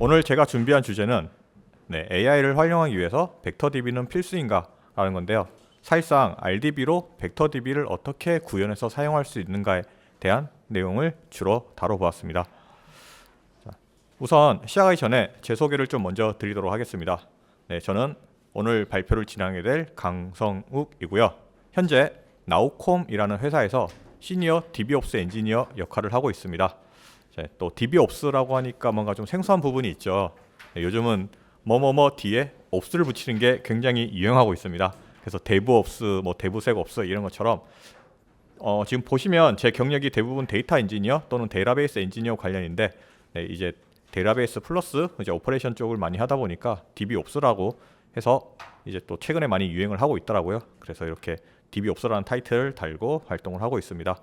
오늘 제가 준비한 주제는 AI를 활용하기 위해서 벡터DB는 필수인가 라는 건데요. 사실상 RDB로 벡터DB를 어떻게 구현해서 사용할 수 있는가에 대한 내용을 주로 다뤄보았습니다. 우선 시작하기 전에 제 소개를 좀 먼저 드리도록 하겠습니다. 저는 오늘 발표를 진행하게 될 강성욱이고요. 현재 나우콤이라는 회사에서 시니어 DB옵스 엔지니어 역할을 하고 있습니다. 또 DB옵스라고 하니까 뭔가 좀 생소한 부분이 있죠. 요즘은 뭐뭐뭐 뒤에 옵스를 붙이는 게 굉장히 유행하고 있습니다. 그래서 데브옵스, 데브섹옵스 이런 것처럼 지금 보시면 제 경력이 대부분 데이터 엔지니어 또는 데이터베이스 엔지니어 관련인데 이제 데이터베이스 플러스 이제 오퍼레이션 쪽을 많이 하다 보니까 DB옵스라고 해서 이제 또 최근에 많이 유행을 하고 있더라고요. 그래서 이렇게 DB옵스라는 타이틀을 달고 활동을 하고 있습니다.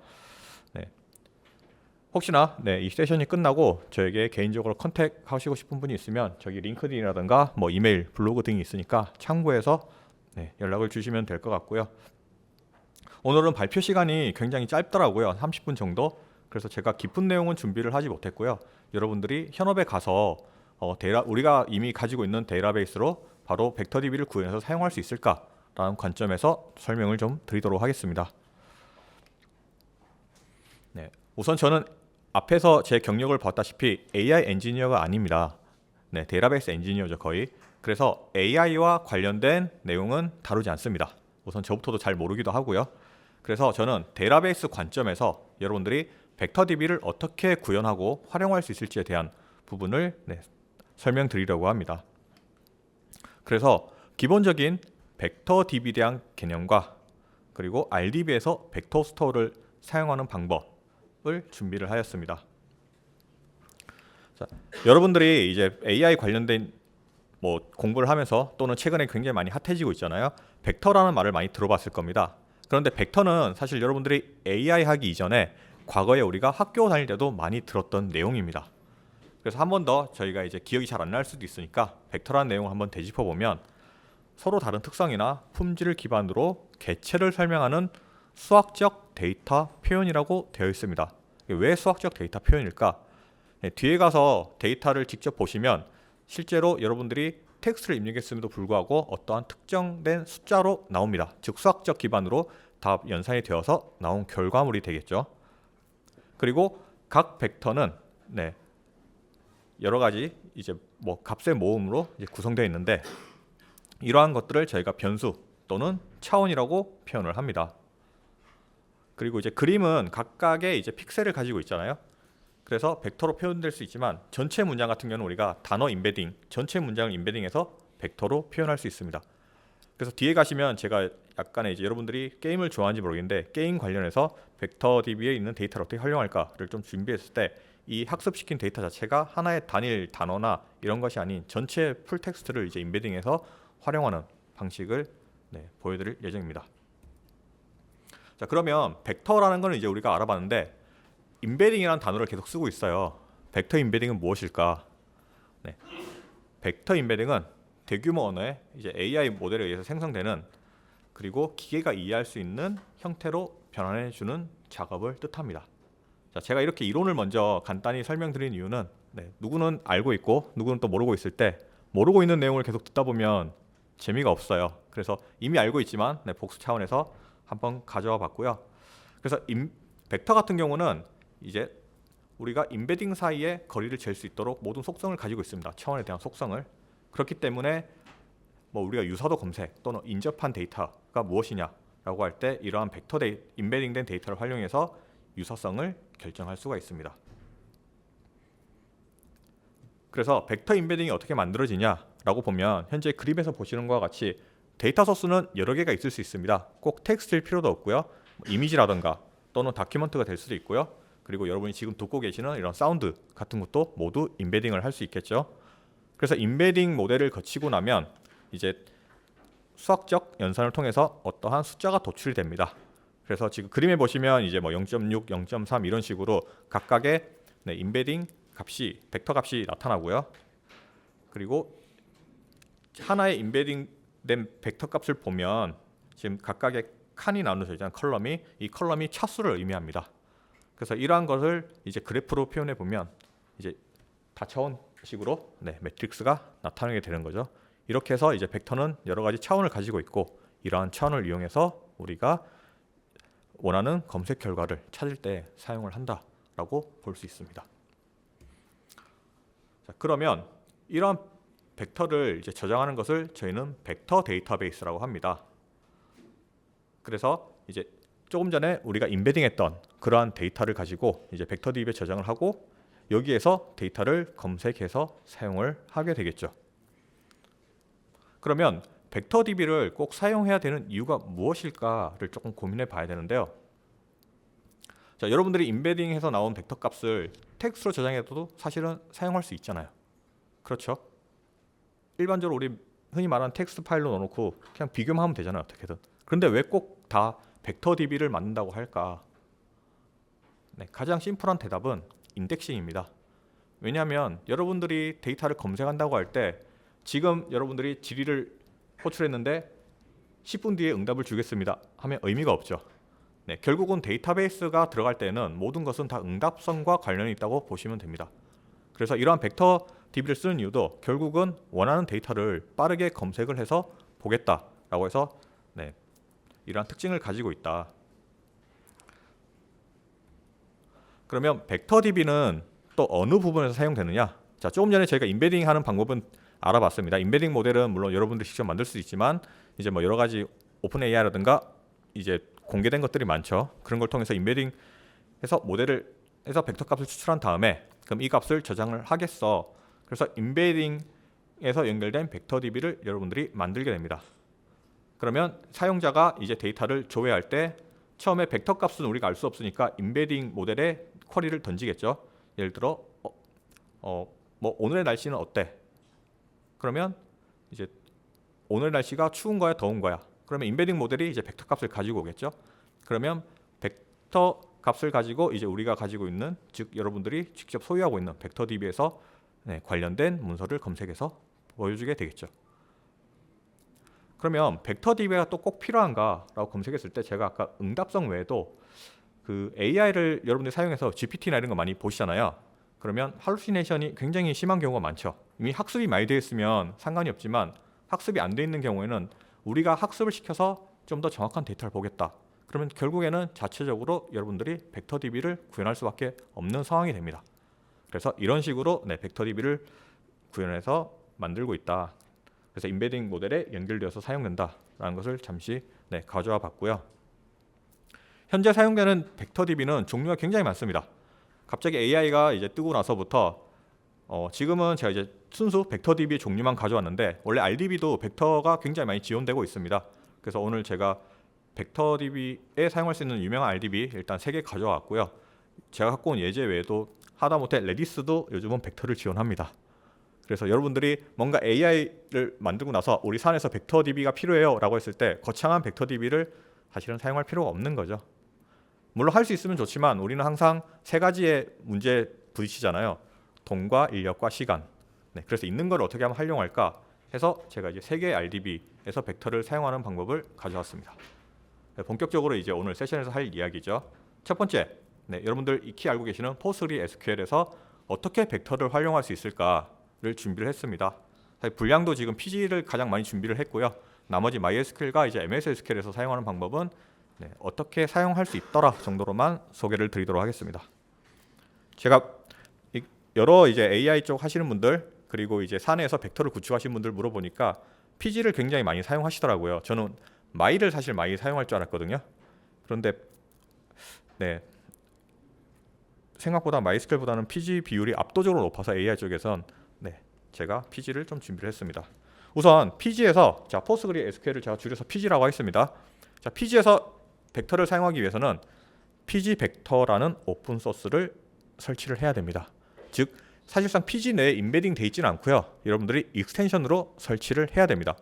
혹시나 이 세션이 끝나고 저에게 개인적으로 컨택 하시고 싶은 분이 있으면 저기 링크드인이라든가 이메일, 블로그 등이 있으니까 참고해서 연락을 주시면 될 것 같고요. 오늘은 발표 시간이 굉장히 짧더라고요. 30분 정도. 그래서 제가 깊은 내용은 준비를 하지 못했고요. 여러분들이 현업에 가서 우리가 이미 가지고 있는 데이터베이스로 바로 벡터DB를 구현해서 사용할 수 있을까라는 관점에서 설명을 좀 드리도록 하겠습니다. 우선 저는 앞에서 제 경력을 봤다시피 AI 엔지니어가 아닙니다. 데이터베이스 엔지니어죠 거의. 그래서 AI와 관련된 내용은 다루지 않습니다. 우선 저부터도 잘 모르기도 하고요. 그래서 저는 데이터베이스 관점에서 여러분들이 벡터DB를 어떻게 구현하고 활용할 수 있을지에 대한 부분을 설명드리려고 합니다. 그래서 기본적인 벡터DB에 대한 개념과 그리고 RDB에서 벡터 스토어를 사용하는 방법을 준비를 하였습니다. 여러분들이 이제 AI 관련된 공부를 하면서 또는 최근에 굉장히 많이 핫해지고 있잖아요. 벡터라는 말을 많이 들어봤을 겁니다. 그런데 벡터는 사실 여러분들이 AI 하기 이전에 과거에 우리가 학교 다닐 때도 많이 들었던 내용입니다. 그래서 한 번 더 저희가 이제 기억이 잘 안 날 수도 있으니까 벡터라는 내용을 한번 되짚어 보면 서로 다른 특성이나 품질을 기반으로 개체를 설명하는 수학적 데이터 표현이라고 되어 있습니다. 왜 수학적 데이터 표현일까? 뒤에 가서 데이터를 직접 보시면 실제로 여러분들이 텍스트를 입력했음에도 불구하고 어떠한 특정된 숫자로 나옵니다. 즉 수학적 기반으로 다 연산이 되어서 나온 결과물이 되겠죠. 그리고 각 벡터는 여러 가지 이제 값의 모음으로 이제 구성되어 있는데 이러한 것들을 저희가 변수 또는 차원이라고 표현을 합니다. 그리고 이제 그림은 각각의 이제 픽셀을 가지고 있잖아요. 그래서 벡터로 표현될 수 있지만 전체 문장 같은 경우는 우리가 단어 인베딩, 전체 문장을 인베딩해서 벡터로 표현할 수 있습니다. 그래서 뒤에 가시면 제가 약간의 이제 여러분들이 게임을 좋아하는지 모르겠는데 게임 관련해서 벡터DB에 있는 데이터를 어떻게 활용할까를 좀 준비했을 때 이 학습시킨 데이터 자체가 하나의 단일 단어나 이런 것이 아닌 전체 풀텍스트를 이제 인베딩해서 활용하는 방식을 보여드릴 예정입니다. 자, 그러면 벡터라는 거는 이제 우리가 알아봤는데 인베딩이라는 단어를 계속 쓰고 있어요. 벡터 인베딩은 무엇일까? 벡터 인베딩은 대규모 언어의 이제 AI 모델에 의해서 생성되는 그리고 기계가 이해할 수 있는 형태로 변환해 주는 작업을 뜻합니다. 자, 제가 이렇게 이론을 먼저 간단히 설명드린 이유는 누구는 알고 있고 누구는 또 모르고 있을 때 모르고 있는 내용을 계속 듣다 보면 재미가 없어요. 그래서 이미 알고 있지만 복수 차원에서 한번 가져와 봤고요. 그래서 벡터 같은 경우는 이제 우리가 인베딩 사이에 거리를 잴 수 있도록 모든 속성을 가지고 있습니다. 차원에 대한 속성을. 그렇기 때문에 우리가 유사도 검색 또는 인접한 데이터가 무엇이냐라고 할 때 이러한 벡터 인베딩된 데이터를 활용해서 유사성을 결정할 수가 있습니다. 그래서 벡터 인베딩이 어떻게 만들어지냐라고 보면 현재 그림에서 보시는 것과 같이 데이터 소스는 여러 개가 있을 수 있습니다. 꼭 텍스트일 필요도 없고요. 이미지라든가 또는 다큐멘트가 될 수도 있고요. 그리고 여러분이 지금 듣고 계시는 이런 사운드 같은 것도 모두 인베딩을 할 수 있겠죠. 그래서 인베딩 모델을 거치고 나면 이제 수학적 연산을 통해서 어떠한 숫자가 도출이 됩니다. 그래서 지금 그림에 보시면 이제 0.6, 0.3 이런 식으로 각각의 인베딩 값이 벡터 값이 나타나고요. 그리고 하나의 인베딩된 벡터 값을 보면 지금 각각의 칸이 나눠져 있잖아요. 컬럼이 이 컬럼이 차수를 의미합니다. 그래서 이러한 것을 이제 그래프로 표현해 보면 이제 다차원 식으로 매트릭스가 나타나게 되는 거죠. 이렇게 해서 이제 벡터는 여러 가지 차원을 가지고 있고, 이러한 차원을 이용해서 우리가 원하는 검색 결과를 찾을 때 사용을 한다라고 볼 수 있습니다. 자, 그러면 이러한 벡터를 이제 저장하는 것을 저희는 벡터 데이터베이스라고 합니다. 그래서 이제 조금 전에 우리가 임베딩했던 그러한 데이터를 가지고 이제 벡터DB에 저장을 하고, 여기에서 데이터를 검색해서 사용을 하게 되겠죠. 그러면 벡터DB를 꼭 사용해야 되는 이유가 무엇일까를 조금 고민해 봐야 되는데요. 자, 여러분들이 임베딩해서 나온 벡터 값을 텍스트로 저장해도 사실은 사용할 수 있잖아요. 그렇죠? 일반적으로 우리 흔히 말하는 텍스트 파일로 넣어놓고 그냥 비교만 하면 되잖아요, 어떻게든. 그런데 왜 꼭 다 벡터DB를 만든다고 할까? 가장 심플한 대답은 인덱싱입니다. 왜냐하면 여러분들이 데이터를 검색한다고 할 때 지금 여러분들이 질의를 호출했는데 10분 뒤에 응답을 주겠습니다 하면 의미가 없죠. 결국은 데이터베이스가 들어갈 때는 모든 것은 다 응답성과 관련이 있다고 보시면 됩니다. 그래서 이러한 벡터 DB를 쓰는 이유도 결국은 원하는 데이터를 빠르게 검색을 해서 보겠다라고 해서 이러한 특징을 가지고 있다. 그러면 벡터 DB는 또 어느 부분에서 사용되느냐? 자, 조금 전에 저희가 임베딩 하는 방법은 알아봤습니다. 임베딩 모델은 물론 여러분들이 직접 만들 수 있지만 이제 뭐 여러 가지 오픈 AI라든가 이제 공개된 것들이 많죠. 그런 걸 통해서 임베딩해서 모델을 해서 벡터 값을 추출한 다음에 그럼 이 값을 저장을 하겠어. 그래서 임베딩에서 연결된 벡터 DB를 여러분들이 만들게 됩니다. 그러면 사용자가 이제 데이터를 조회할 때 처음에 벡터 값은 우리가 알 수 없으니까 임베딩 모델에 쿼리를 던지겠죠. 예를 들어 뭐 오늘의 날씨는 어때? 그러면 이제 오늘 날씨가 추운 거야, 더운 거야? 그러면 임베딩 모델이 이제 벡터 값을 가지고 오겠죠. 그러면 벡터 값을 가지고 이제 우리가 가지고 있는, 즉 여러분들이 직접 소유하고 있는 벡터 DB에서 관련된 문서를 검색해서 보여주게 되겠죠. 그러면 벡터 DB가 또 꼭 필요한가라고 검색했을 때 제가 아까 응답성 외에도 그 AI를 여러분들이 사용해서 GPT나 이런 거 많이 보시잖아요. 그러면 할루시네이션이 굉장히 심한 경우가 많죠. 이미 학습이 많이 되어 있으면 상관이 없지만 학습이 안 돼 있는 경우에는 우리가 학습을 시켜서 좀 더 정확한 데이터를 보겠다. 그러면 결국에는 자체적으로 여러분들이 벡터 DB를 구현할 수밖에 없는 상황이 됩니다. 그래서 이런 식으로 벡터 DB를 구현해서 만들고 있다. 그래서 임베딩 모델에 연결되어서 사용된다라는 것을 잠시 가져와 봤고요. 현재 사용되는 벡터 DB는 종류가 굉장히 많습니다. 갑자기 AI가 이제 뜨고 나서부터 지금은 제가 이제 순수 벡터 DB 종류만 가져왔는데 원래 RDB도 벡터가 굉장히 많이 지원되고 있습니다. 그래서 오늘 제가 벡터 DB에 사용할 수 있는 유명한 RDB 일단 3개 가져왔고요. 제가 갖고 온 예제 외에도 하다못해 레디스도 요즘은 벡터를 지원합니다. 그래서 여러분들이 뭔가 AI를 만들고 나서 우리 사안에서 벡터 DB가 필요해요 라고 했을 때 거창한 벡터 DB를 사실은 사용할 필요가 없는 거죠. 물론 할 수 있으면 좋지만 우리는 항상 3가지의 문제에 부딪히잖아요. 돈과 인력과 시간. 그래서 있는 걸 어떻게 하면 활용할까 해서 제가 이제 3개의 RDB에서 벡터를 사용하는 방법을 가져왔습니다. 본격적으로 이제 오늘 세션에서 할 이야기죠. 첫 번째, 여러분들 익히 알고 계시는 PostgreSQL에서 어떻게 벡터를 활용할 수 있을까를 준비를 했습니다. 사실 분량도 지금 PG를 가장 많이 준비를 했고요. 나머지 MySQL과 이제 MS SQL에서 사용하는 방법은 어떻게 사용할 수 있더라 정도로만 소개를 드리도록 하겠습니다. 제가 여러 이제 AI 쪽 하시는 분들 그리고 이제 사내에서 벡터를 구축하시는 분들 물어보니까 PG를 굉장히 많이 사용하시더라고요. 저는 마이를 사실 많이 사용할 줄 알았거든요. 그런데 생각보다 MySQL보다는 PG 비율이 압도적으로 높아서 AI 쪽에선 제가 PG를 좀 준비를 했습니다. 우선 PG에서 PostgreSQL을 제가 줄여서 PG라고 하겠습니다. 자, PG에서 벡터를 사용하기 위해서는 PG 벡터라는 오픈 소스를 설치를 해야 됩니다. 즉 사실상 PG 내에 임베딩 돼 있지는 않고요. 여러분들이 익스텐션으로 설치를 해야 됩니다.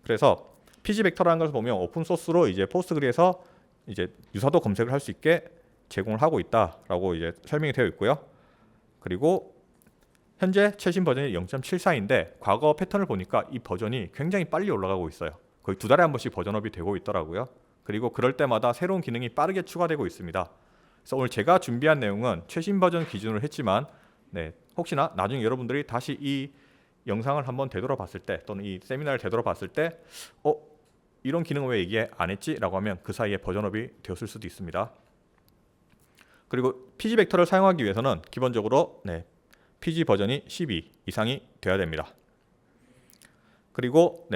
그래서 PG 벡터라는 것을 보면 오픈 소스로 이제 포스트그리에서 이제 유사도 검색을 할 수 있게 제공을 하고 있다라고 이제 설명이 되어 있고요. 그리고 현재 최신 버전이 0.74인데 과거 패턴을 보니까 이 버전이 굉장히 빨리 올라가고 있어요. 거의 2달에 한 번씩 버전업이 되고 있더라고요. 그리고 그럴 때마다 새로운 기능이 빠르게 추가되고 있습니다. 그래서 오늘 제가 준비한 내용은 최신 버전 기준으로 했지만 네, 혹시나 나중에 여러분들이 다시 이 영상을 한번 되돌아봤을 때 또는 이 세미나를 되돌아봤을 때 이런 기능을 왜 얘기 안 했지? 라고 하면 그 사이에 버전업이 되었을 수도 있습니다. 그리고 PG 벡터를 사용하기 위해서는 기본적으로 PG 버전이 12 이상이 돼야 됩니다. 그리고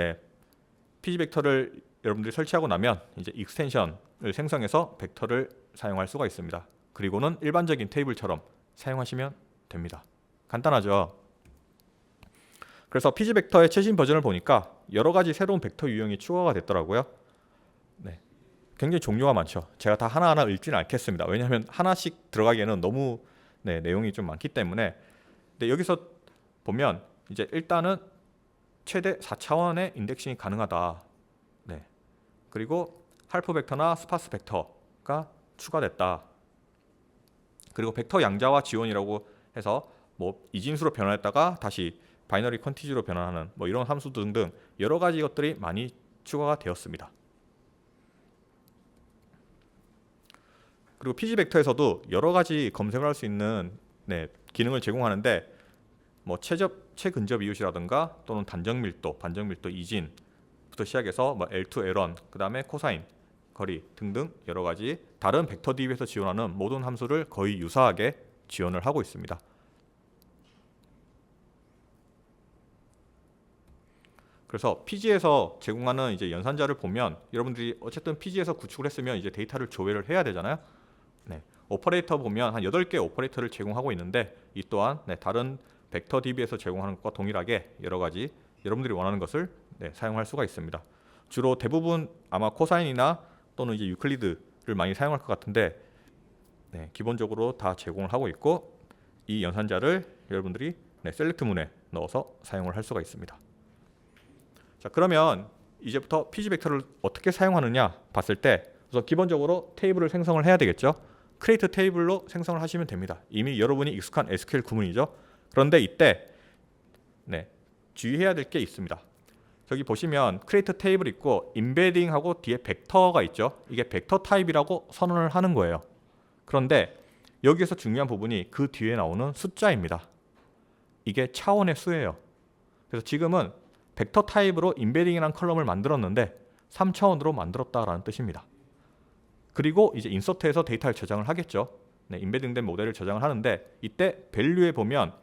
PG 벡터를 여러분들이 설치하고 나면 이제 익스텐션을 생성해서 벡터를 사용할 수가 있습니다. 그리고는 일반적인 테이블처럼 사용하시면 됩니다. 간단하죠? 그래서 PG 벡터의 최신 버전을 보니까 여러 가지 새로운 벡터 유형이 추가가 됐더라고요. 굉장히 종류가 많죠. 제가 다 하나하나 읽지는 않겠습니다. 왜냐하면 하나씩 들어가기에는 너무 내용이 좀 많기 때문에. 근데 여기서 보면 이제 일단은 최대 4차원의 인덱싱이 가능하다. 그리고 할프 벡터나 스파스 벡터가 추가됐다. 그리고 벡터 양자화 지원이라고 해서 뭐 이진수로 변환했다가 다시 바이너리 퀀티지로 변환하는 뭐 이런 함수 등등 여러 가지 것들이 많이 추가가 되었습니다. 그리고 PG 벡터에서도 여러 가지 검색을 할 수 있는 기능을 제공하는데 뭐 최근접 이웃이라든가 또는 단정 밀도, 반정 밀도 이진부터 시작해서 뭐 L2, L1, 그 다음에 코사인, 거리 등등 여러 가지 다른 벡터 DB에서 지원하는 모든 함수를 거의 유사하게 지원을 하고 있습니다. 그래서 PG에서 제공하는 이제 연산자를 보면 여러분들이 어쨌든 PG에서 구축을 했으면 이제 데이터를 조회를 해야 되잖아요. 오퍼레이터 보면 한 8개 오퍼레이터를 제공하고 있는데 이 또한 다른 벡터 DB에서 제공하는 것과 동일하게 여러 가지 여러분들이 원하는 것을 사용할 수가 있습니다. 주로 대부분 아마 코사인이나 또는 이제 유클리드를 많이 사용할 것 같은데 기본적으로 다 제공을 하고 있고 이 연산자를 여러분들이 셀렉트 문에 넣어서 사용을 할 수가 있습니다. 자, 그러면 이제부터 PG 벡터를 어떻게 사용하느냐 봤을 때 우선 기본적으로 테이블을 생성을 해야 되겠죠. 크리에이트 테이블로 생성을 하시면 됩니다. 이미 여러분이 익숙한 SQL 구문이죠. 그런데 이때 주의해야 될 게 있습니다. 저기 보시면 크리에이트 테이블 있고 임베딩하고 뒤에 벡터가 있죠. 이게 벡터 타입이라고 선언을 하는 거예요. 그런데 여기에서 중요한 부분이 그 뒤에 나오는 숫자입니다. 이게 차원의 수예요. 그래서 지금은 벡터 타입으로 임베딩이라는 컬럼을 만들었는데 3차원으로 만들었다라는 뜻입니다. 그리고 이제 인서트에서 데이터를 저장을 하겠죠. 임베딩된 모델을 저장을 하는데 이때 밸류에 보면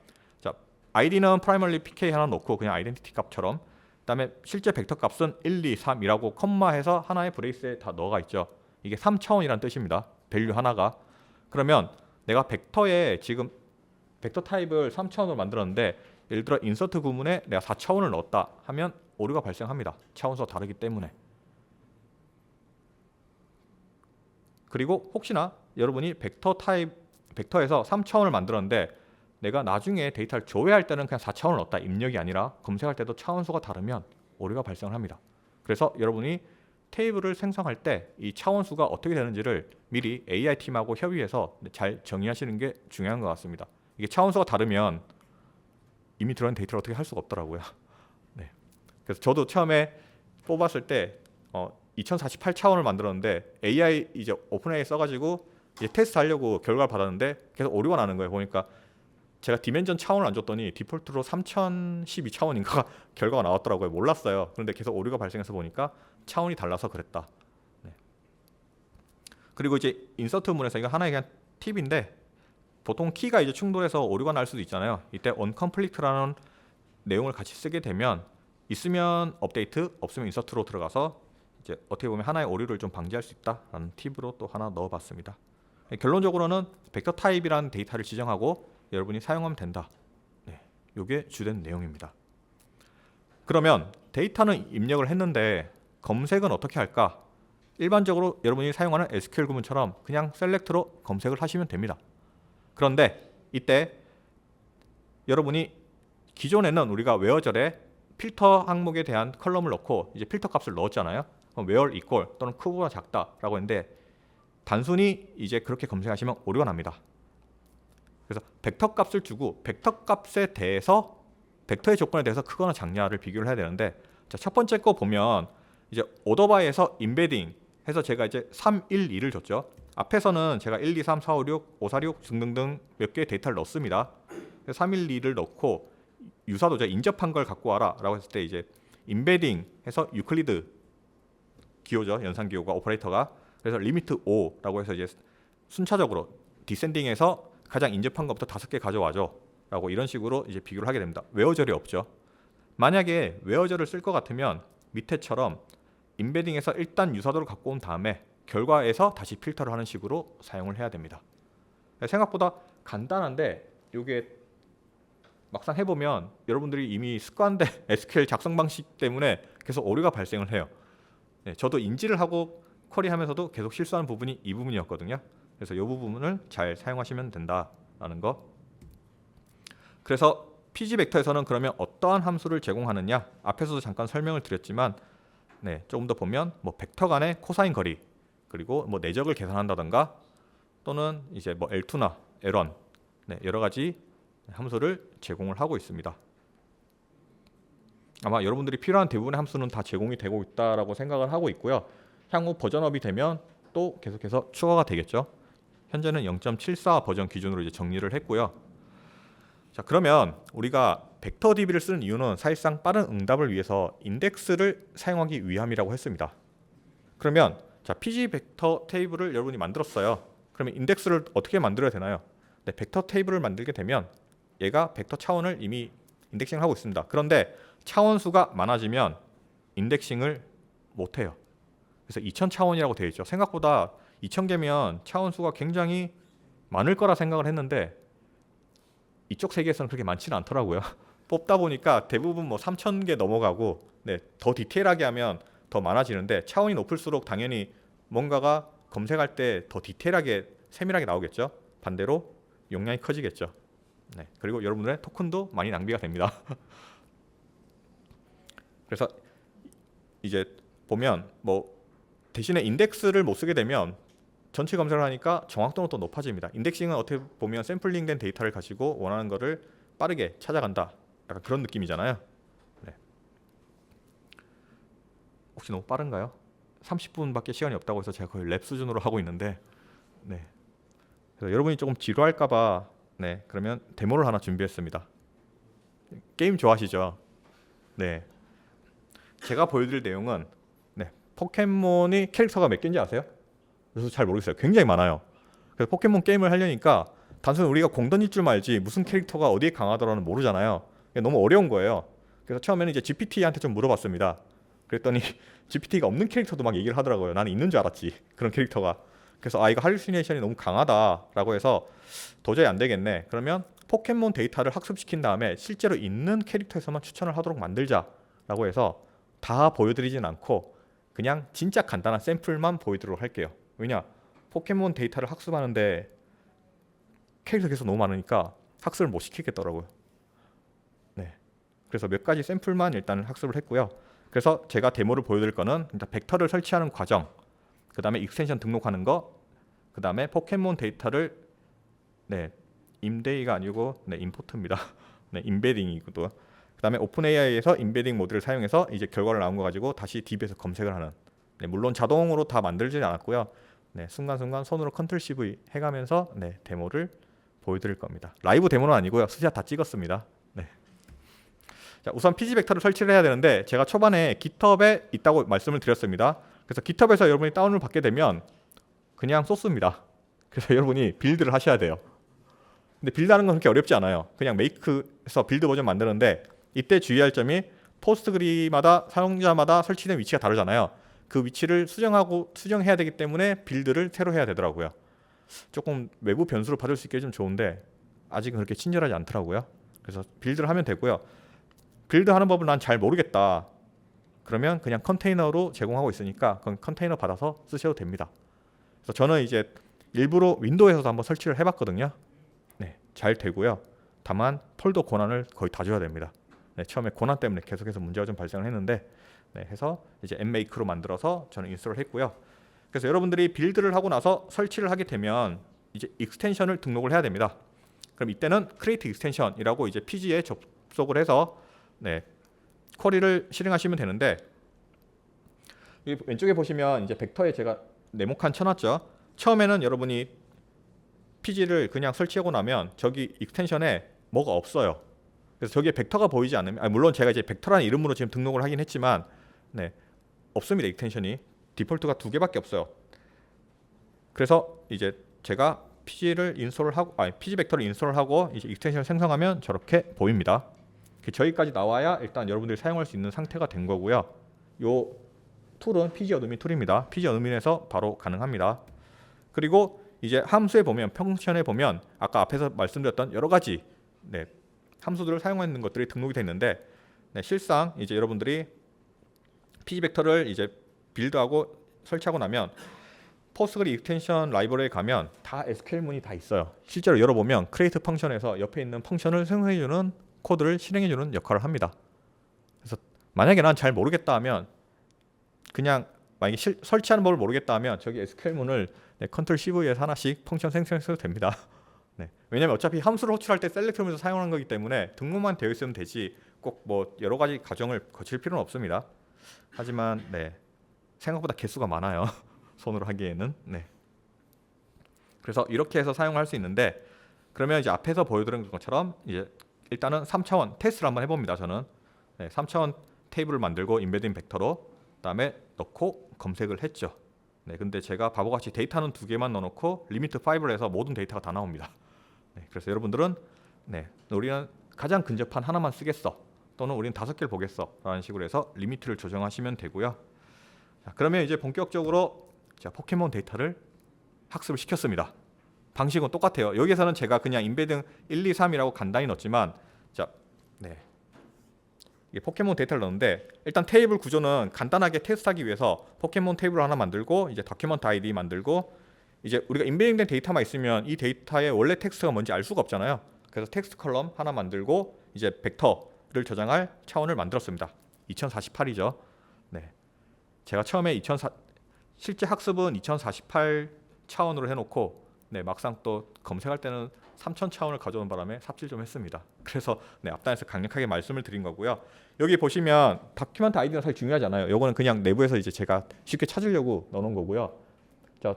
id는 primarily pk 하나 놓고 그냥 아이덴티티 값처럼 그다음에 실제 벡터 값은 1, 2, 3이라고 컴마해서 하나의 브레이스에 다 넣어가 있죠. 이게 3차원이라는 뜻입니다. 밸류 하나가. 그러면 내가 벡터에 지금 벡터 타입을 3차원으로 만들었는데 예를 들어 인서트 구문에 내가 4차원을 넣었다 하면 오류가 발생합니다. 차원수가 다르기 때문에. 그리고 혹시나 여러분이 벡터에서 3차원을 만들었는데 내가 나중에 데이터를 조회할 때는 그냥 4차원을 넣었다 입력이 아니라 검색할 때도 차원수가 다르면 오류가 발생을 합니다. 그래서 여러분이 테이블을 생성할 때 이 차원수가 어떻게 되는지를 미리 AI팀하고 협의해서 잘 정의하시는 게 중요한 것 같습니다. 이게 차원수가 다르면 이미 들어간 데이터를 어떻게 할 수가 없더라고요. 그래서 저도 처음에 뽑았을 때 2048차원을 만들었는데 AI 이제 오픈AI 써가지고 이제 테스트 하려고 결과를 받았는데 계속 오류가 나는 거예요. 보니까 제가 디멘전 차원을 안 줬더니 디폴트로 3012차원인가 결과가 나왔더라고요. 몰랐어요. 그런데 계속 오류가 발생해서 보니까 차원이 달라서 그랬다. 그리고 이제 인서트 문에서 이거 하나의 그냥 팁인데 보통 키가 이제 충돌해서 오류가 날 수도 있잖아요. 이때 onComplete라는 내용을 같이 쓰게 되면 있으면 업데이트, 없으면 인서트로 들어가서 이제 어떻게 보면 하나의 오류를 좀 방지할 수 있다라는 팁으로 또 하나 넣어봤습니다. 결론적으로는 벡터 타입이라는 데이터를 지정하고 여러분이 사용하면 된다. 이게 주된 내용입니다. 그러면 데이터는 입력을 했는데 검색은 어떻게 할까? 일반적으로 여러분이 사용하는 SQL 구문처럼 그냥 셀렉트로 검색을 하시면 됩니다. 그런데 이때 여러분이 기존에는 우리가 웨어절에 필터 항목에 대한 컬럼을 넣고 이제 필터 값을 넣었잖아요. 그럼 where equal 또는 크보다 작다라고 했는데 단순히 이제 그렇게 검색하시면 오류가 납니다. 그래서 벡터 값을 주고 벡터 값에 대해서 벡터의 조건에 대해서 크거나 작냐를 비교를 해야 되는데 자, 첫 번째 거 보면 이제 오더바이에서 임베딩 해서 제가 이제 3, 1, 2를 줬죠. 앞에서는 제가 1, 2, 3, 4, 5, 6, 5, 4, 6 등등등 몇 개의 데이터를 넣습니다. 312를 넣고 유사도죠. 인접한 걸 갖고 와라라고 했을 때 이제 임베딩 해서 유클리드 기호죠. 연산 기호가 오퍼레이터가. 그래서 리미트 5라고 해서 이제 순차적으로 디센딩해서 가장 인접한 것부터 5개 가져와줘 라고 이런 식으로 이제 비교를 하게 됩니다. 웨어절이 없죠. 만약에 웨어절을 쓸 것 같으면 밑에처럼 임베딩에서 일단 유사도를 갖고 온 다음에 결과에서 다시 필터를 하는 식으로 사용을 해야 됩니다. 생각보다 간단한데 이게 막상 해보면 여러분들이 이미 습관된 SQL 작성 방식 때문에 계속 오류가 발생을 해요. 네, 저도 인지를 하고 쿼리하면서도 계속 실수하는 부분이 이 부분이었거든요. 그래서 이 부분을 잘 사용하시면 된다라는 거. 그래서 PG 벡터에서는 그러면 어떠한 함수를 제공하느냐? 앞에서도 잠깐 설명을 드렸지만 조금 더 보면 뭐 벡터 간의 코사인 거리 그리고 뭐 내적을 계산한다던가 또는 이제 뭐 L2나 L1 여러 가지 함수를 제공을 하고 있습니다. 아마 여러분들이 필요한 대부분의 함수는 다 제공이 되고 있다라고 생각을 하고 있고요. 향후 버전업이 되면 또 계속해서 추가가 되겠죠. 현재는 0.74 버전 기준으로 이제 정리를 했고요. 자, 그러면 우리가 벡터 DB를 쓰는 이유는 사실상 빠른 응답을 위해서 인덱스를 사용하기 위함이라고 했습니다. 그러면 자, PG 벡터 테이블을 여러분이 만들었어요. 그러면 인덱스를 어떻게 만들어야 되나요? 네, 벡터 테이블을 만들게 되면 얘가 벡터 차원을 이미 인덱싱을 하고 있습니다. 그런데 차원 수가 많아지면 인덱싱을 못 해요. 그래서 2000 차원이라고 되어 있죠. 생각보다 2000개면 차원 수가 굉장히 많을 거라 생각을 했는데 이쪽 세계에서는 그렇게 많지는 않더라고요. 뽑다 보니까 대부분 뭐 3000개 넘어가고 더 디테일하게 하면 더 많아지는데 차원이 높을수록 당연히 뭔가가 검색할 때 더 디테일하게 세밀하게 나오겠죠. 반대로 용량이 커지겠죠. 그리고 여러분들의 토큰도 많이 낭비가 됩니다. 그래서 이제 보면 뭐 대신에 인덱스를 못 쓰게 되면 전체 검색을 하니까 정확도는 또 높아집니다. 인덱싱은 어떻게 보면 샘플링된 데이터를 가지고 원하는 거를 빠르게 찾아간다. 약간 그런 느낌이잖아요. 혹시 너무 빠른가요? 30분밖에 시간이 없다고 해서 제가 거의 랩 수준으로 하고 있는데 그래서 여러분이 조금 지루할까봐 그러면 데모를 하나 준비했습니다. 게임 좋아하시죠? 제가 보여드릴 내용은 포켓몬이 캐릭터가 몇 개인지 아세요? 그래서 잘 모르겠어요. 굉장히 많아요. 그래서 포켓몬 게임을 하려니까 단순히 우리가 공 던질 줄 알지 무슨 캐릭터가 어디에 강하더라는 모르잖아요. 너무 어려운 거예요. 그래서 처음에는 이제 GPT한테 좀 물어봤습니다. 그랬더니 GPT가 없는 캐릭터도 막 얘기를 하더라고요. 나는 있는 줄 알았지. 그런 캐릭터가. 그래서 이거 할루시네이션이 너무 강하다라고 해서 도저히 안 되겠네. 그러면 포켓몬 데이터를 학습시킨 다음에 실제로 있는 캐릭터에서만 추천을 하도록 만들자라고 해서 다 보여드리진 않고 그냥 진짜 간단한 샘플만 보여드리도록 할게요. 왜냐? 포켓몬 데이터를 학습하는데 캐릭터 계속 너무 많으니까 학습을 못 시키겠더라고요. 그래서 몇 가지 샘플만 일단 학습을 했고요. 그래서 제가 데모를 보여드릴 거는 일단 벡터를 설치하는 과정, 그 다음에 익스텐션 등록하는 거, 그 다음에 포켓몬 데이터를 임데이가 아니고 임포트입니다. 임베딩이고도. 그 다음에 오픈AI에서 임베딩 모드를 사용해서 이제 결과를 나온 거 가지고 다시 DB에서 검색을 하는. 물론 자동으로 다 만들지는 않았고요. 순간순간 손으로 컨트롤 CV 해가면서 데모를 보여드릴 겁니다. 라이브 데모는 아니고요. 스샷 다 찍었습니다. 자, 우선 PG 벡터를 설치를 해야 되는데 제가 초반에 GitHub에 있다고 말씀을 드렸습니다. 그래서 GitHub에서 여러분이 다운을 받게 되면 그냥 소스입니다. 그래서 여러분이 빌드를 하셔야 돼요. 근데 빌드하는 건 그렇게 어렵지 않아요. 그냥 메이크에서 빌드 버전 만드는데 이때 주의할 점이 포스트그리마다 사용자마다 설치된 위치가 다르잖아요. 그 위치를 수정해야 되기 때문에 빌드를 새로 해야 되더라고요. 조금 외부 변수를 받을 수 있게 좀 좋은데 아직은 그렇게 친절하지 않더라고요. 그래서 빌드를 하면 되고요. 빌드하는 법을 난 잘 모르겠다. 그러면 그냥 컨테이너로 제공하고 있으니까 그건 컨테이너 받아서 쓰셔도 됩니다. 그래서 저는 이제 일부러 윈도우에서도 한번 설치를 해봤거든요. 잘 되고요. 다만 폴더 권한을 거의 다 줘야 됩니다. 처음에 권한 때문에 계속해서 문제가 좀 발생을 했는데 해서 이제 nmake로 만들어서 저는 인스톨을 했고요. 그래서 여러분들이 빌드를 하고 나서 설치를 하게 되면 이제 익스텐션을 등록을 해야 됩니다. 그럼 이때는 create extension이라고 이제 PG에 접속을 해서 쿼리를 실행하시면 되는데 이 왼쪽에 보시면 이제 벡터에 제가 네모칸 쳐놨죠. 처음에는 여러분이 PG를 그냥 설치하고 나면 저기 익스텐션에 뭐가 없어요. 그래서 저기에 벡터가 보이지 않으면, 물론 제가 이제 벡터라는 이름으로 지금 등록을 하긴 했지만, 네, 없습니다. 익스텐션이 디폴트가 2개밖에 없어요. 그래서 이제 제가 PG를 인스톨을 하고, PG 벡터를 인스톨을 하고 이제 익스텐션을 생성하면 저렇게 보입니다. 저기까지 나와야 일단 여러분들이 사용할 수 있는 상태가 된 거고요. 요 툴은 PG 어드민 툴입니다. PG 어드민에서 바로 가능합니다. 그리고 이제 함수에 보면, 펑션에 보면 아까 앞에서 말씀드렸던 여러 가지 함수들을 사용하는 것들이 등록이 되어 있는데, 실상 이제 여러분들이 PG 벡터를 이제 빌드하고 설치하고 나면 포스트그리 익스텐션 라이브러리에 가면 다 SQL문이 다 있어요. 실제로 열어보면 크리에이트 펑션에서 옆에 있는 펑션을 생성해주는 코드를 실행해주는 역할을 합니다. 그래서 만약에 난 잘 모르겠다 하면, 그냥 만약에 설치하는 법을 모르겠다 하면 저기 SQL문을 컨트롤 CV에서 하나씩 펑션 생성해도 됩니다. 왜냐면 어차피 함수를 호출할 때 셀렉트하면서 사용하는 거기 때문에 등록만 되어 있으면 되지 꼭 뭐 여러 가지 과정을 거칠 필요는 없습니다. 하지만 생각보다 개수가 많아요. 손으로 하기에는. 그래서 이렇게 해서 사용할 수 있는데, 그러면 이제 앞에서 보여드린 것처럼 이제 일단은 3차원 테스트를 한번 해봅니다. 저는 3차원 테이블을 만들고 인베딩 벡터로 그다음에 넣고 검색을 했죠. 근데 제가 바보같이 데이터는 2개만 넣어놓고 리미트 5를 해서 모든 데이터가 다 나옵니다. 그래서 여러분들은 우리는 가장 근접한 하나만 쓰겠어, 또는 우리는 5개를 보겠어 라는 식으로 해서 리미트를 조정하시면 되고요. 자, 그러면 이제 본격적으로 포켓몬 데이터를 학습을 시켰습니다. 방식은 똑같아요. 여기에서는 제가 그냥 인베딩 1, 2, 3이라고 간단히 넣었지만, 이게 포켓몬 데이터를 넣는데, 일단 테이블 구조는 간단하게 테스트하기 위해서 포켓몬 테이블 하나 만들고 이제 도큐먼트 아이디 만들고, 이제 우리가 인베딩된 데이터만 있으면 이 데이터의 원래 텍스트가 뭔지 알 수가 없잖아요. 그래서 텍스트 컬럼 하나 만들고 이제 벡터를 저장할 차원을 만들었습니다. 2048이죠. 제가 처음에 실제 학습은 2048 차원으로 해놓고 막상 또 검색할 때는 3000 차원을 가져온 바람에 삽질 좀 했습니다. 그래서 앞단에서 강력하게 말씀을 드린 거고요. 여기 보시면 다큐멘트 아이디는 사실 중요하지 않아요. 요거는 그냥 내부에서 이제 제가 쉽게 찾으려고 넣어놓은 거고요. 자,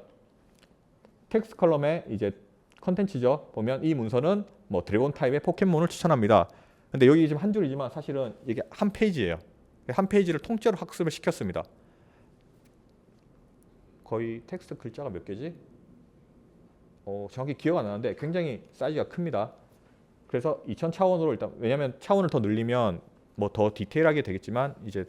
텍스트 컬럼에 이제 컨텐츠죠. 보면 이 문서는 뭐 드래곤 타입의 포켓몬을 추천합니다. 근데 여기 지금 한 줄이지만 사실은 이게 한 페이지예요. 한 페이지를 통째로 학습을 시켰습니다. 거의 텍스트 글자가 몇 개지? 정확히 기억 안 나는데 굉장히 사이즈가 큽니다. 그래서 2000 차원으로 일단, 왜냐하면 차원을 더 늘리면 뭐 더 디테일하게 되겠지만 이제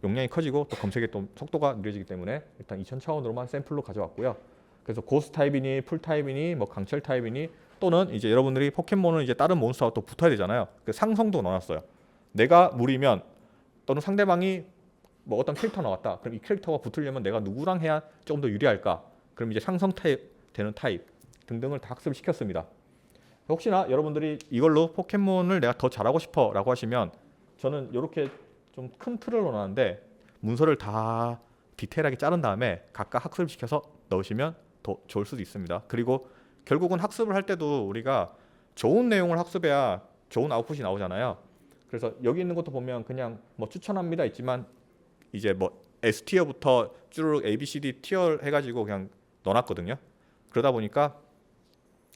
용량이 커지고 또 검색의 또 속도가 느려지기 때문에 일단 2000 차원으로만 샘플로 가져왔고요. 그래서 고스 타입이니 풀 타입이니 뭐 강철 타입이니, 또는 이제 여러분들이 포켓몬은 이제 다른 몬스터와 또 붙어야 되잖아요. 그 상성도 넣어놨어요. 내가 물이면, 또는 상대방이 뭐 어떤 캐릭터 나왔다. 그럼 이 캐릭터가 붙으려면 내가 누구랑 해야 조금 더 유리할까? 그럼 이제 상성 타입 되는 타입 등등을 다 학습을 시켰습니다. 혹시나 여러분들이 이걸로 포켓몬을 내가 더 잘하고 싶어 라고 하시면, 저는 이렇게 좀 큰 틀을 넣어놨는데 문서를 다 디테일하게 자른 다음에 각각 학습을 시켜서 넣으시면 더 좋을 수도 있습니다. 그리고 결국은 학습을 할 때도 우리가 좋은 내용을 학습해야 좋은 아웃풋이 나오잖아요. 그래서 여기 있는 것도 보면 그냥 뭐 추천합니다 있지만, 이제 뭐 S티어부터 쭉 ABCD 티어 해가지고 그냥 넣어놨거든요. 그러다 보니까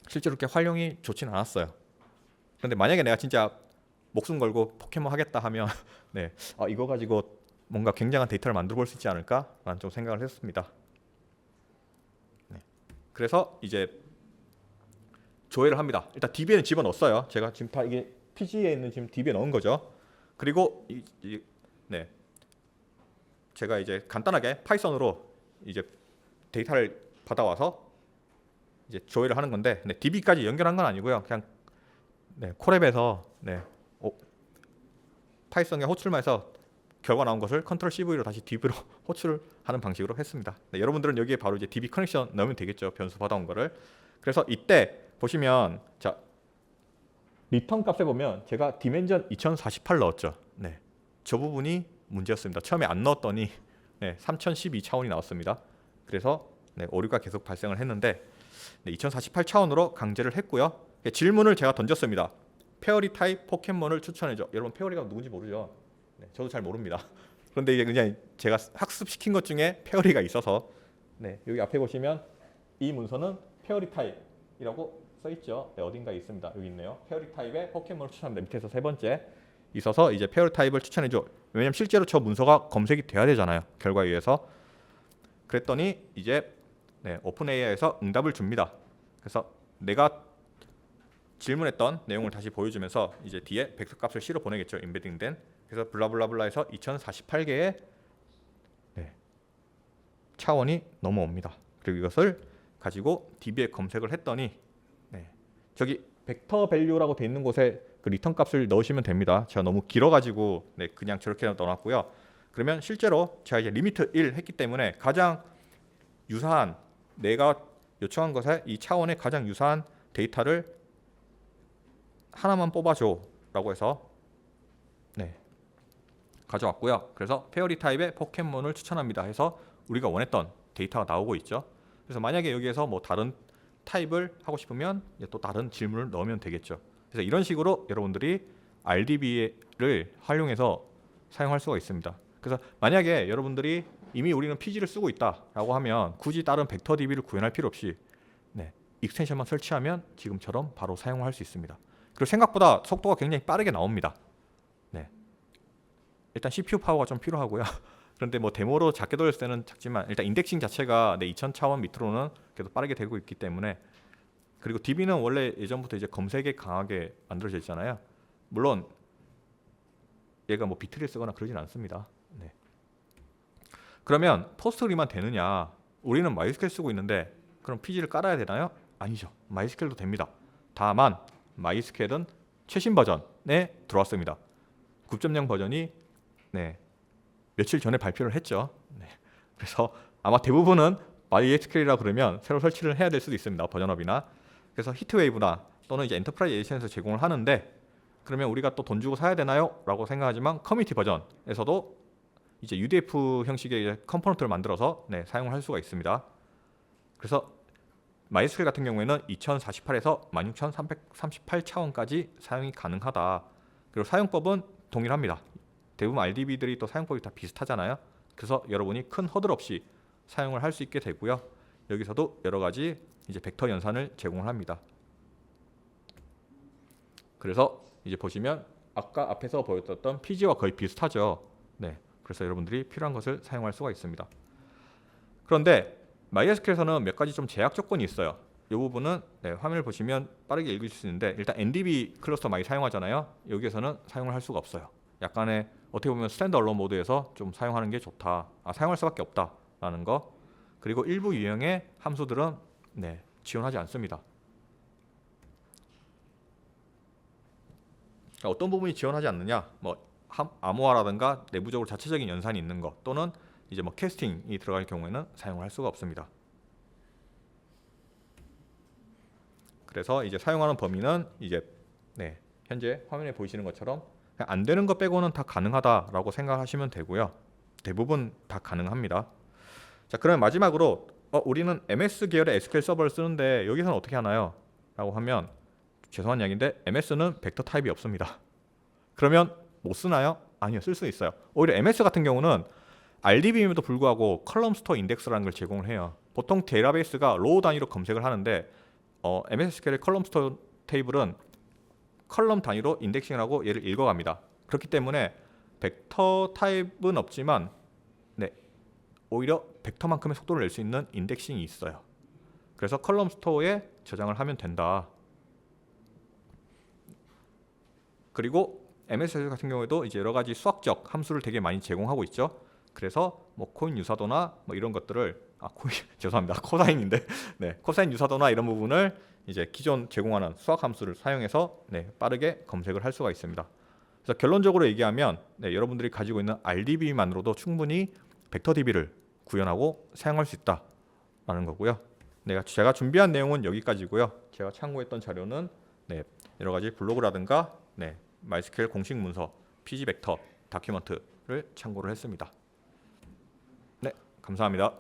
실제로 그렇게 활용이 좋진 않았어요. 그런데 만약에 내가 진짜 목숨 걸고 포켓몬 하겠다 하면 이거 가지고 뭔가 굉장한 데이터를 만들어 볼 수 있지 않을까라는 좀 생각을 했습니다. 그래서 이제 조회를 합니다. 일단 DB에는 집어넣었어요. 제가 지금 다 이게 PG에 있는 지금 DB에 넣은 거죠. 그리고 제가 이제 간단하게 파이썬으로 이제 데이터를 받아와서 이제 조회를 하는 건데, DB까지 연결한 건 아니고요. 그냥 콜앱에서 파이썬에 호출만 해서 결과 나온 것을 컨트롤 CV로 다시 DB로 호출을 하는 방식으로 했습니다. 여러분들은 여기에 바로 이제 DB 커넥션 넣으면 되겠죠. 변수 받아온 거를. 그래서 이때 보시면, 자, 리턴 값에 보면 제가 디멘전 2048 넣었죠. 저 부분이 문제였습니다. 처음에 안 넣었더니 3012 차원이 나왔습니다. 그래서 오류가 계속 발생을 했는데 2048 차원으로 강제를 했고요. 질문을 제가 던졌습니다. 페어리 타입 포켓몬을 추천해줘. 여러분 페어리가 누군지 모르죠? 저도 잘 모릅니다. 그런데 이게 그냥 제가 학습시킨 것 중에 페어리가 있어서 여기 앞에 보시면 이 문서는 페어리 타입이라고 써 있죠. 네, 어딘가에 있습니다. 여기 있네요. 페어리 타입의 포켓몬을 추천합니다. 밑에서 세 번째 있어서 이제 페어리 타입을 추천해줘. 왜냐면 실제로 저 문서가 검색이 돼야 되잖아요. 결과에 의해서. 그랬더니 이제 오픈 AI에서 응답을 줍니다. 그래서 내가 질문했던 내용을 다시 보여주면서 이제 뒤에 벡터 값을 C로 보내겠죠. 임베딩된. 그래서 블라블라블라해서 2048개의 차원이 넘어옵니다. 그리고 이것을 가지고 DB에 검색을 했더니 저기 벡터 밸류라고 돼 있는 곳에 그 리턴 값을 넣으시면 됩니다. 제가 너무 길어가지고 그냥 저렇게 넣어놨고요. 그러면 실제로 제가 이제 리미트 1 했기 때문에 가장 유사한 내가 요청한 것에 이 차원에 가장 유사한 데이터를 하나만 뽑아줘 라고 해서 가져왔고요. 그래서 페어리 타입의 포켓몬을 추천합니다 해서 우리가 원했던 데이터가 나오고 있죠. 그래서 만약에 여기에서 뭐 다른 타입을 하고 싶으면 또 다른 질문을 넣으면 되겠죠. 그래서 이런 식으로 여러분들이 RDB를 활용해서 사용할 수가 있습니다. 그래서 만약에 여러분들이 이미 우리는 PG를 쓰고 있다라고 하면 굳이 다른 벡터 DB를 구현할 필요 없이 익스텐션만 설치하면 지금처럼 바로 사용할 수 있습니다. 그리고 생각보다 속도가 굉장히 빠르게 나옵니다. 일단 CPU 파워가 좀 필요하고요. 그런데 뭐 데모로 작게 돌렸을 때는 작지만 일단 인덱싱 자체가 2000 차원 밑으로는 그래도 빠르게 되고 있기 때문에, 그리고 DB는 원래 예전부터 이제 검색에 강하게 만들어져 있잖아요. 물론 얘가 뭐 비트를 쓰거나 그러진 않습니다. 그러면 포스트그리만 되느냐? 우리는 MySQL 쓰고 있는데 그럼 PG를 깔아야 되나요? 아니죠. MySQL도 됩니다. 다만 MySQL은 최신 버전에 들어왔습니다. 9.0 버전이 며칠 전에 발표를 했죠. 그래서 아마 대부분은 MySQL이라 그러면 새로 설치를 해야 될 수도 있습니다. 버전업이나. 그래서 히트웨이브나 또는 이제 엔터프라이즈 에디션에서 제공을 하는데, 그러면 우리가 또 돈 주고 사야 되나요? 라고 생각하지만 커뮤니티 버전에서도 이제 UDF 형식의 이제 컴포넌트를 만들어서 사용을 할 수가 있습니다. 그래서 MySQL 같은 경우에는 2048에서 16338 차원까지 사용이 가능하다. 그리고 사용법은 동일합니다. 대부분 RDB들이 또 사용법이 다 비슷하잖아요. 그래서 여러분이 큰 허들 없이 사용을 할 수 있게 되고요. 여기서도 여러 가지 이제 벡터 연산을 제공을 합니다. 그래서 이제 보시면 아까 앞에서 보였던 PG와 거의 비슷하죠. 그래서 여러분들이 필요한 것을 사용할 수가 있습니다. 그런데 MySQL에서는 몇 가지 좀 제약 조건이 있어요. 이 부분은 화면을 보시면 빠르게 읽을 수 있는데, 일단 NDB 클러스터 많이 사용하잖아요. 여기에서는 사용을 할 수가 없어요. 약간의 어떻게 보면 스탠드 얼론 모드에서 좀 사용하는 게 좋다. 사용할 수밖에 없다라는 거. 그리고 일부 유형의 함수들은 지원하지 않습니다. 어떤 부분이 지원하지 않느냐? 뭐 암호화라든가 내부적으로 자체적인 연산이 있는 것, 또는 이제 뭐 캐스팅이 들어갈 경우에는 사용을 할 수가 없습니다. 그래서 이제 사용하는 범위는 이제 현재 화면에 보이시는 것처럼 안 되는 것 빼고는 다 가능하다라고 생각하시면 되고요. 대부분 다 가능합니다. 자, 그러면 마지막으로 우리는 MS 계열의 SQL 서버를 쓰는데 여기서는 어떻게 하나요? 라고 하면 죄송한 이야기인데 MS는 벡터 타입이 없습니다. 그러면 못 쓰나요? 아니요, 쓸 수 있어요. 오히려 MS 같은 경우는 RDB임에도 불구하고 컬럼 스토어 인덱스라는 걸 제공을 해요. 보통 데이터베이스가 로우 단위로 검색을 하는데 MS SQL의 컬럼 스토어 테이블은 컬럼 단위로 인덱싱을 하고 얘를 읽어갑니다. 그렇기 때문에 벡터 타입은 없지만 오히려 벡터만큼의 속도를 낼 수 있는 인덱싱이 있어요. 그래서 컬럼 스토어에 저장을 하면 된다. 그리고 MS 같은 경우에도 이제 여러 가지 수학적 함수를 되게 많이 제공하고 있죠. 그래서 뭐 코인 유사도나 뭐 이런 것들을 코인 죄송합니다. 코사인인데 코사인 유사도나 이런 부분을 이제 기존 제공하는 수학 함수를 사용해서 빠르게 검색을 할 수가 있습니다. 그래서 결론적으로 얘기하면 여러분들이 가지고 있는 RDB만으로도 충분히 벡터 DB를 구현하고 사용할 수 있다라는 거고요. 제가 준비한 내용은 여기까지고요. 제가 참고했던 자료는 여러 가지 블로그라든가 MySQL 공식 문서, PG 벡터 다큐먼트를 참고를 했습니다. 감사합니다.